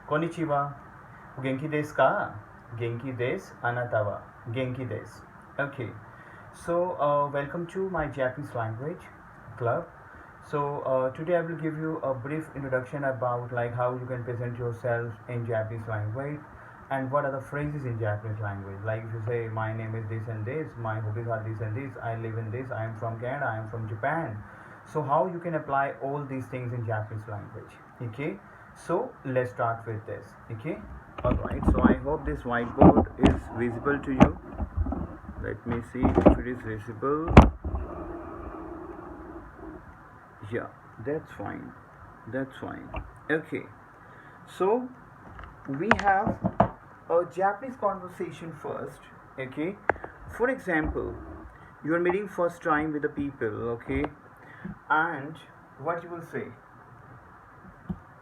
Konnichiwa. Genki desu ka? Genki desu. Anata Genki desu. Okay. So, welcome to my Japanese language club. So, today I will give you a brief introduction about like how you can present yourself in Japanese language and what are the phrases in Japanese language. Like if you say my name is this and this, my hobbies are this and this, I live in this, I am from Canada, I am from Japan. So how you can apply all these things in Japanese language. Okay. So let's start with this. Okay. Alright. So I hope this whiteboard is visible to you. Let me see if it is visible. Yeah, that's fine. That's fine. Okay. So we have a Japanese conversation first. Okay. For example, you are meeting first time with the people. Okay. And what you will say?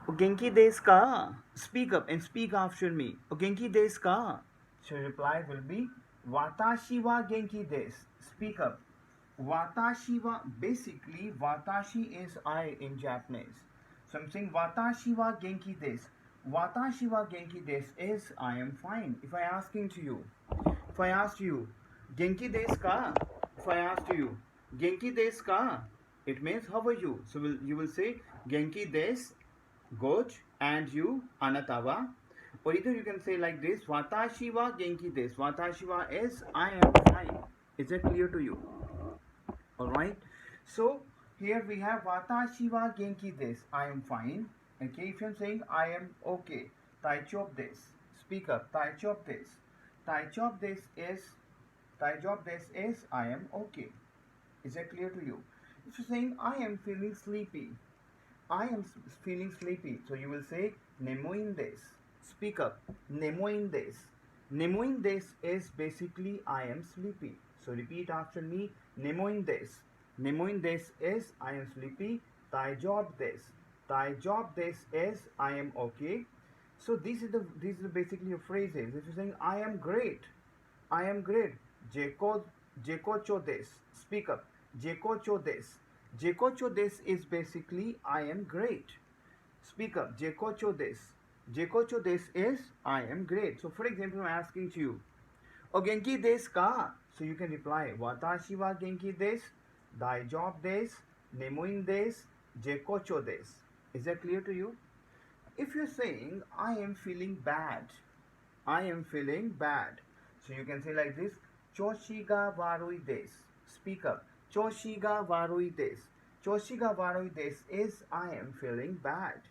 Genki desu ka? Speak up and speak after me. Genki desu ka? So reply will be Watashi wa genki desu. Speak up. Watashi wa, basically watashi is I in Japanese. So I'm saying watashi wa genki desu. Watashi wa genki desu is I am fine. If I asking to you, if I asked you genki desu ka? If I asked you genki desu ka? It means how are you? So you will say genki desu, good, and you anata wa. Or either you can say like this, watashi wa genki desu. Watashi wa is I am fine. Is it clear to you? Alright. So here we have watashi wa genki desu. I am fine. Okay, if I'm saying I am okay. Taichop desu. Speak up. Taichop desu. Taichop desu is I am okay. Is that clear to you? If you're saying I am feeling sleepy, I am feeling sleepy. So you will say nemoin desu. Speak up. Nemoin desu. Nemoin desu is basically I am sleepy. So repeat after me. Nemoin desu. Nemoin desu is I am sleepy. Taijob desu. Taijob desu is I am okay. So these are basically your phrases. If you're saying I am great, I am great. Jekocho desu. Speak up. Jekocho desu. Jekocho desu is basically I am great. Speak up. Jekocho desu. Jekocho desu is I am great. So for example, I'm asking to you, O genki desu ka? So you can reply, Watashi wa genki desu. Daijoubu desu. Nemoin desu. Jekocho desu. Is that clear to you? If you're saying I am feeling bad, I am feeling bad. So you can say like this, Choshi ga warui desu. Speak up. Choshi ga warui desu. Choshi ga warui desu is I am feeling bad.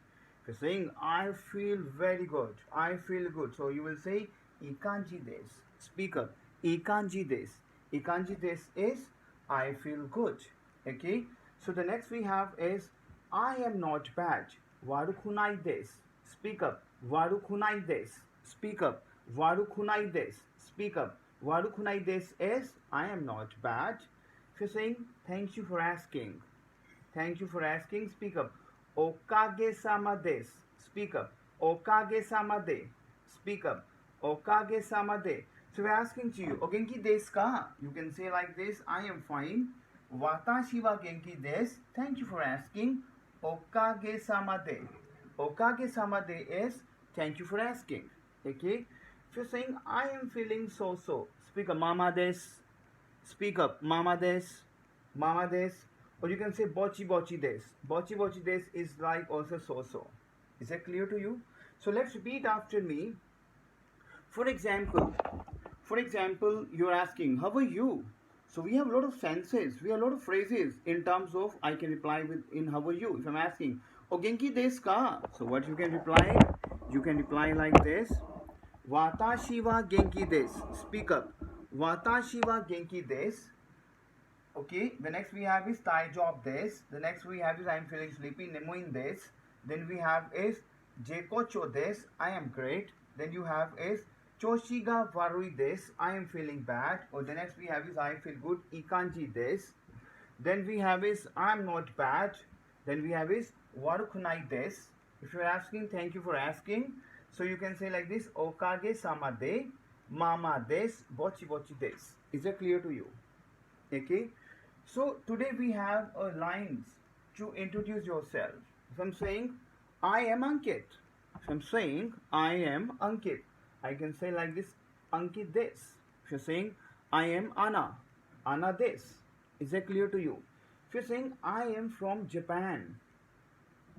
If you're saying I feel very good, I feel good. So you will say ikanji desu. Speak up. Ikanji desu. Ikanji desu is I feel good. Okay. So the next we have is I am not bad. Warukunai desu. Speak up. Warukunai desu. Speak up. Warukunai desu. Speak up. Warukunai desu is I am not bad. If you're saying thank you for asking, thank you for asking, speak up. Okage-sama desu. Speak up. Okage-sama de. Speak up. Okage-sama de. So we're asking to you, O genki desu ka? You can say like this, I am fine. Watashi wa genki desu. Thank you for asking. Okage-sama de. Okage-sama de is thank you for asking. Okay? If you're saying I am feeling so, speak up. Mama desu. Speak up. Mama desu. Mama desu. Or you can say bochi bochi desu. Bochi bochi desu is like also so. Is that clear to you? So let's repeat after me. For example, you're asking, how are you? So we have a lot of senses, we have a lot of phrases in terms of I can reply with in how are you. If I'm asking, O genki desu ka? So what you can reply? You can reply like this. Watashi wa genki desu. Speak up. Watashi wa genki desu. Okay, the next we have is Taijobu desu. The next we have is I am feeling sleepy. Nemoin desu. Then we have is Jekocho desu. I am great. Then you have is Choshi ga warui desu. I am feeling bad. Or the next we have is I feel good. Ikanji desu. Then we have is I am not bad. Then we have is Warukunai desu. If you are asking, thank you for asking. So you can say like this, Okage sama de, mama desu, bochi bochi desu. Is that clear to you? Okay. So today we have lines to introduce yourself. If I'm saying, I am Ankit. If I'm saying I am Ankit, I can say like this, Ankit this. If you're saying I am Anna, Anna this. Is that clear to you? If you're saying I am from Japan,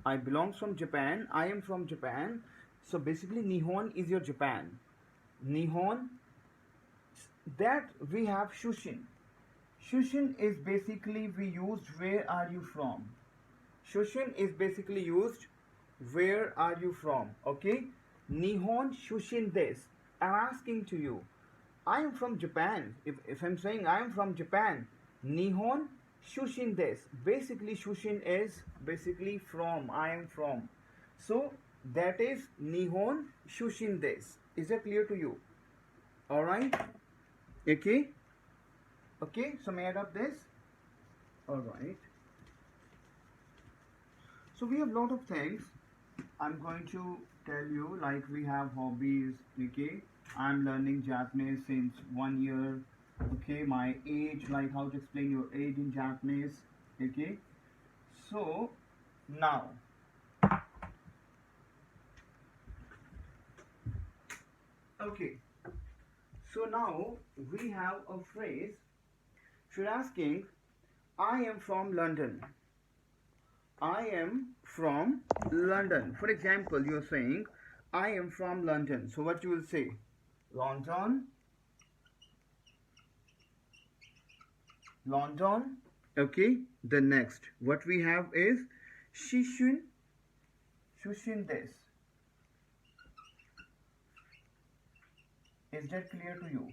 I belong from Japan, I am from Japan. So basically Nihon is your Japan. Nihon, that we have Shushin. Shushin is basically we used where are you from. Shushin is basically used where are you from. Okay? Nihon Shushin des. I'm asking to you. I am from Japan. If I'm saying I am from Japan, Nihon Shushin des. Basically Shushin is basically from. I am from. So that is Nihon Shushin des. Is that clear to you? Alright? Okay? Okay, so may I adopt this? Alright. So we have lot of things. I'm going to tell you, like we have hobbies, okay? I'm learning Japanese since 1 year, okay? My age, like how to explain your age in Japanese, okay? So now, okay. So now we have a phrase. If you're asking, I am from London. I am from London. For example, you're saying, I am from London. So what you will say? London. London. Okay. The next. What we have is Shishun. Shushin des. Is that clear to you?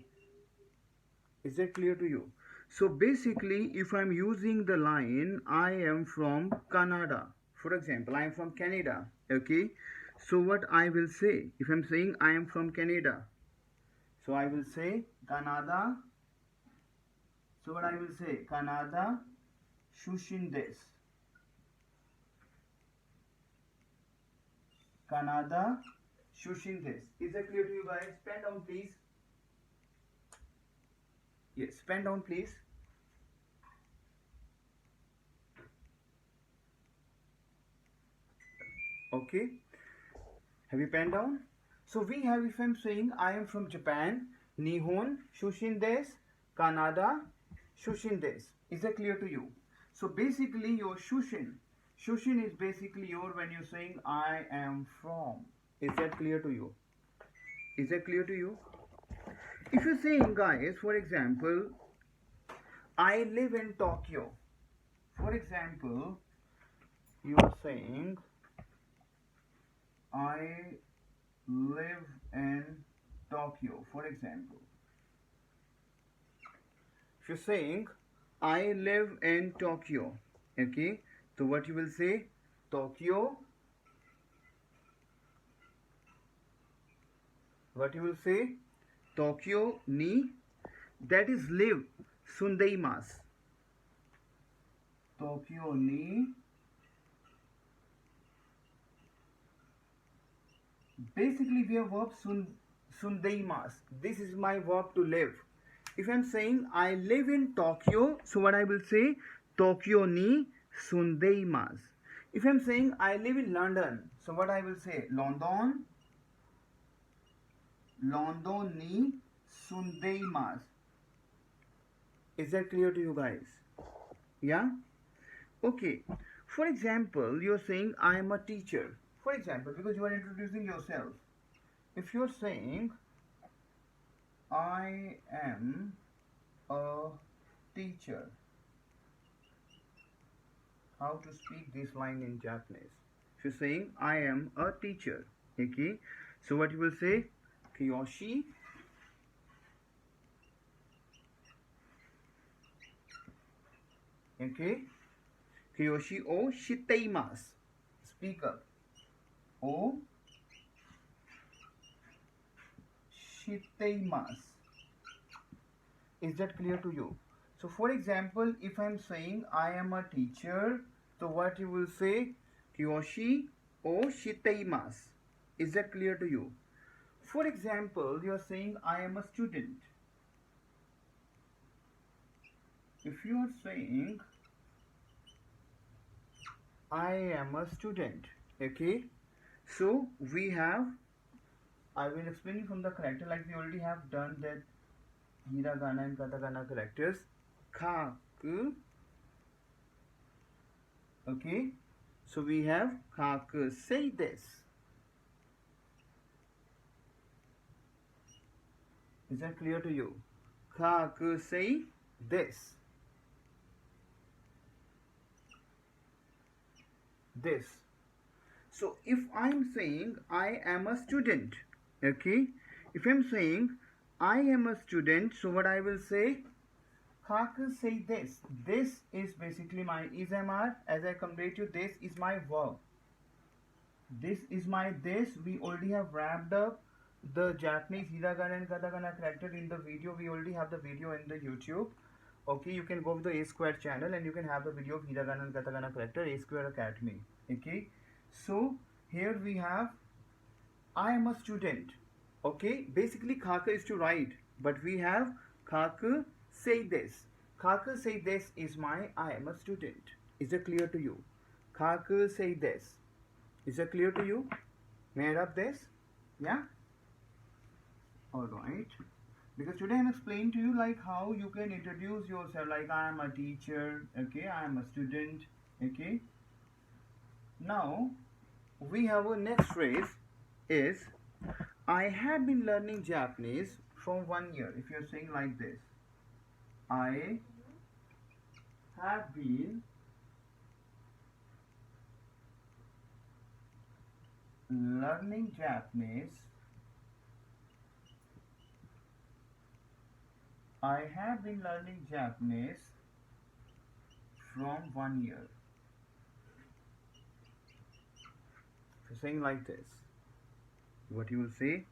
Is that clear to you? So basically, if I'm using the line, I am from Canada. For example, I am from Canada. Okay. So what I will say, if I'm saying I am from Canada, so I will say Canada. So what I will say, Canada Shushin des. Canada Shushin des. Is that clear to you guys? Pen down please. Yes, pen down please. Okay. Have you pen down? So we have, if I'm saying I am from Japan, Nihon Shushin des, Canada Shushin des. Is that clear to you? So basically your Shushin. Shushin is basically your when you're saying I am from. Is that clear to you? Is that clear to you? If you're saying guys, for example, I live in Tokyo. For example, you are saying I live in Tokyo, for example. If you're saying I live in Tokyo, okay, so what you will say? Tokyo. What you will say? Tokyo ni, that is live, sundeimasu. Tokyo ni, basically we have verb sundeimasu. This is my verb to live. If I'm saying I live in Tokyo, so what I will say? Tokyo ni sundeimasu. If I'm saying I live in London, so what I will say? London. London ni sundeimasu. Is that clear to you guys? Yeah? Okay. For example, you're saying I am a teacher. For example, because you are introducing yourself. If you're saying I am a teacher, how to speak this line in Japanese? If you're saying I am a teacher, okay, so what you will say? Kiyoshi. Okay, Kiyoshi o shiteimasu. Speak up. O shiteimasu. Is that clear to you? So for example, if I'm saying I am a teacher, so what you will say? Kiyoshi o shiteimasu. Is that clear to you? For example, you are saying I am a student. If you are saying I am a student, okay, So we have, I will explain you from the character, like we already have done that hiragana and katakana characters. Kaku. Okay. So we have kaku. Say this. Is that clear to you? Kaku, say this. This. So if I'm saying I am a student, okay, if I'm saying I am a student, so what I will say, Kaku, say this. This is basically my ismr. As I conveyed you, this is my verb. This is my this. We already have wrapped up the Japanese hiragana and katakana character in the video. We already have the video in the YouTube. Okay, you can go to the A Square channel and you can have the video of hiragana and katakana character, A Square Academy. Okay, so here we have I am a student. Okay, basically Kaka is to write, but we have Kaka, say this. Kaka, say this is my I am a student. Is it clear to you? Kaka, say this. Is it clear to you? May I rub this? Yeah? Alright. Because today I'm explaining to you like how you can introduce yourself, like I am a teacher, okay, I am a student, okay. Now we have a next phrase is I have been learning Japanese from 1 year. If you're saying like this, I have been learning Japanese. I have been learning Japanese from 1 year. If you're saying like this, what you will say,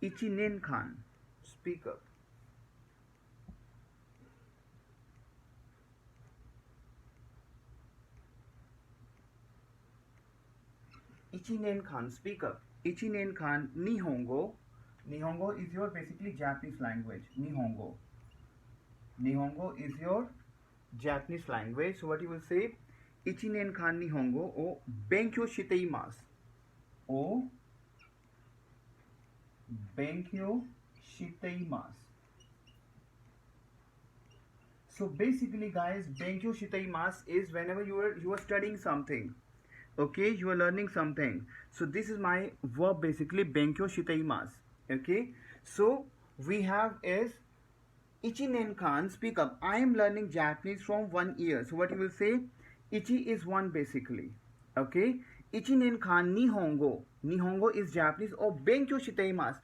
Ichinen kan, speak up. Ichinen kan, speak up. Ichinen kan, Nihongo. Nihongo is your basically Japanese language. Nihongo. Nihongo is your Japanese language. So what you will say, Ichinen kan Nihongo o benkyou shiteimasu. O benkyou shiteimasu. So basically guys, benkyou shiteimasu is whenever you are studying something. Okay, you are learning something. So this is my verb basically, benkyou shiteimasu. Okay, so we have is Ichinen kan, speak up. I am learning Japanese from 1 year. So what you will say, Ichi is 1 basically. Okay, Ichinen kan Nihongo. Nihongo is Japanese or benkyou shiteimasu.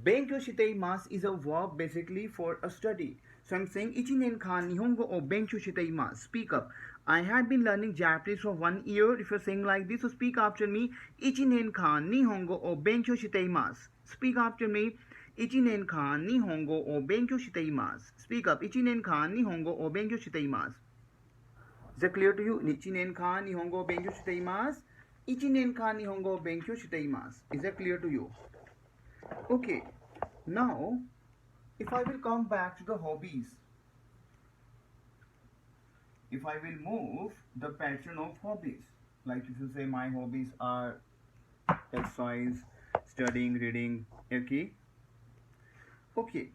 Benkyou shiteimasu is a verb basically for a study. So I'm saying Ichinen kan Nihongo or benkyou shiteimasu. Speak up. I have been learning Japanese for 1 year. If you're saying like this, so speak after me. Ichinen kan Nihongo or benkyou shiteimasu. Speak after me. Ichinen kan Nihongo o benkyou shiteimasu. Speak up. Ichinen kan Nihongo o benkyou shiteimasu. Is that clear to you? Ichinen kan Nihongo o benkyou shiteimasu. Ichinen kan Nihongo o benkyou shiteimasu. Is that clear to you? Okay. Now, if I will come back to the hobbies, if I will move the pattern of hobbies, like if you say my hobbies are exercise, studying, reading, okay. Okay,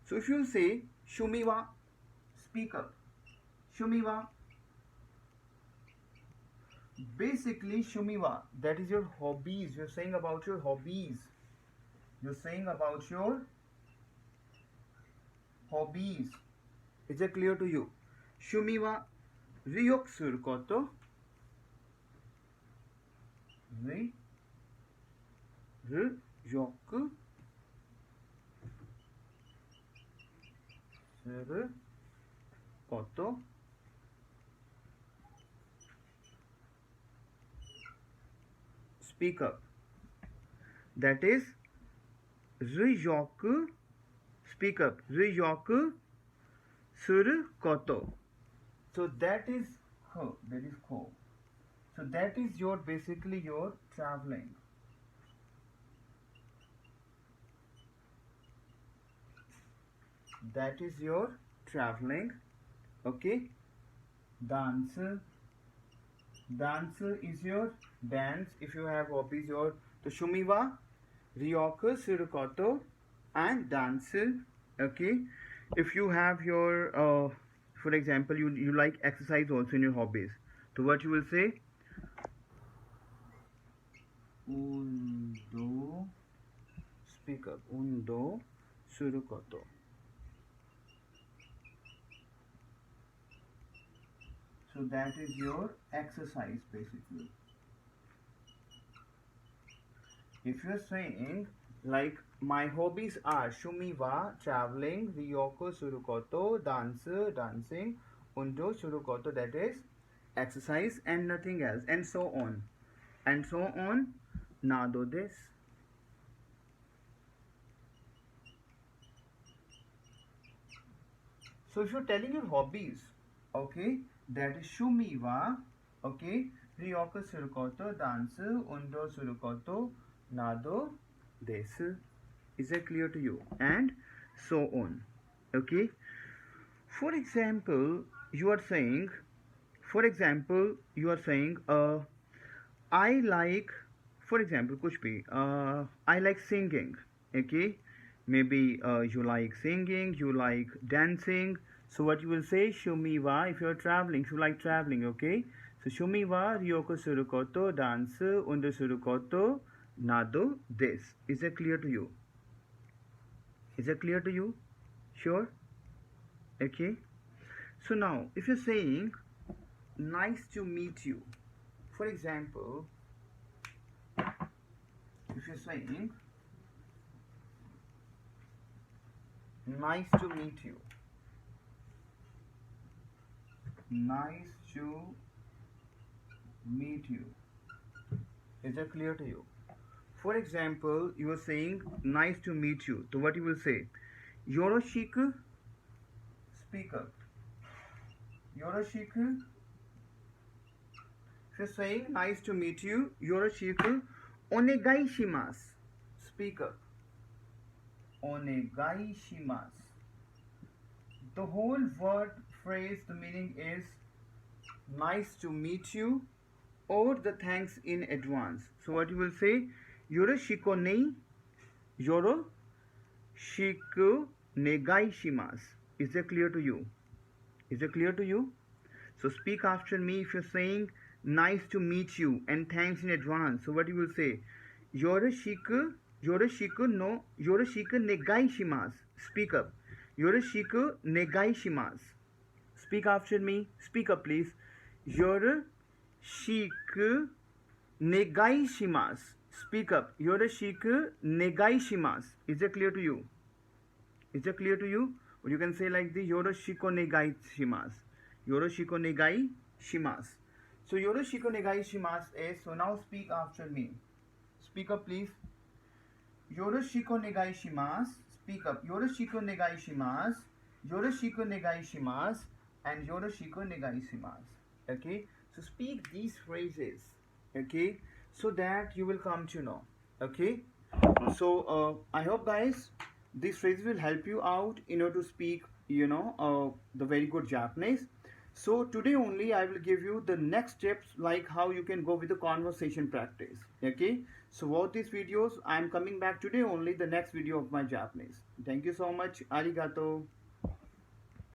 so if you say Shumiwa, speak up. Shumiwa. Basically, Shumiwa, that is your hobbies. You're saying about your hobbies. You're saying about your hobbies. Is it clear to you? Shumiwa, ryok suru koto. Ryok suru koto. Speak up. That is ryok. Speak up. Ryok suru koto. So that is ko. That is ko. So that is your basically your traveling. That is your traveling. Okay. Dance, Dance is your dance. If you have hobbies, your to shumiwa, ryoku surukoto, and dance. Okay. If you have your, for example, you like exercise also in your hobbies. So what you will say? Undo. Speak up. Undo surukoto. So that is your exercise basically. If you're saying like my hobbies are shumiwa, traveling, ryoko surukoto, dance, dancing, undo surukoto, that is exercise and nothing else, and so on. And so on, nado this. So if you're telling your hobbies, okay, that is shumiwa, okay, ryoko surukoto, dance, undo surukoto, nado desu. Is that clear to you? And so on. Okay. For example, you are saying, I like, for example, kuch bhi, I like singing. Okay. Maybe you like singing, you like dancing. So what you will say, shumiwa, if you are traveling, if you like traveling, okay. So shumiwa, ryoko surukoto, dance, undo surukoto, nado, this. Is that clear to you? Is that clear to you? Sure? Okay. So now, if you're saying, nice to meet you, for example, if you're saying, nice to meet you, nice to meet you, is that clear to you? For example, you are saying, nice to meet you. So what you will say? Yoroshiku, speak up. Yoroshiku. If you're saying, nice to meet you, yoroshiku, onegai shimasu. Speak up. Onegai shimasu. The whole word phrase, the meaning is nice to meet you or the thanks in advance. So what you will say? Yoroshiku nei, yoroshiku negai shimasu. Is that clear to you? Is it clear to you? So speak after me if you're saying nice to meet you and thanks in advance. So what you will say? Yoroshiku negai shimasu. Speak up. Yoroshiku negai shimasu. Speak after me. Speak up, please. Yoroshiku negai shimasu. Speak up. Yoroshiku negai shimasu. Is that clear to you? Is that clear to you? Or you can say like this, Yoroshiku negai shimasu. Yoroshiku negai shimasu. So Yoroshiku negai shimasu is, so now speak after me. Speak up please. Yoroshiku negai shimasu. Speak up. Yoroshiku negai shimasu. Yoroshiku negai shimasu. And Yoroshiku negai shimasu. Okay. So speak these phrases. Okay. So that you will come to know. Okay. So I hope guys this phrase will help you out in order to speak the very good Japanese. So today only I will give you the next steps like how you can go with the conversation practice. Okay, so watch these videos. I am coming back today only the next video of my Japanese. Thank you so much. Arigato.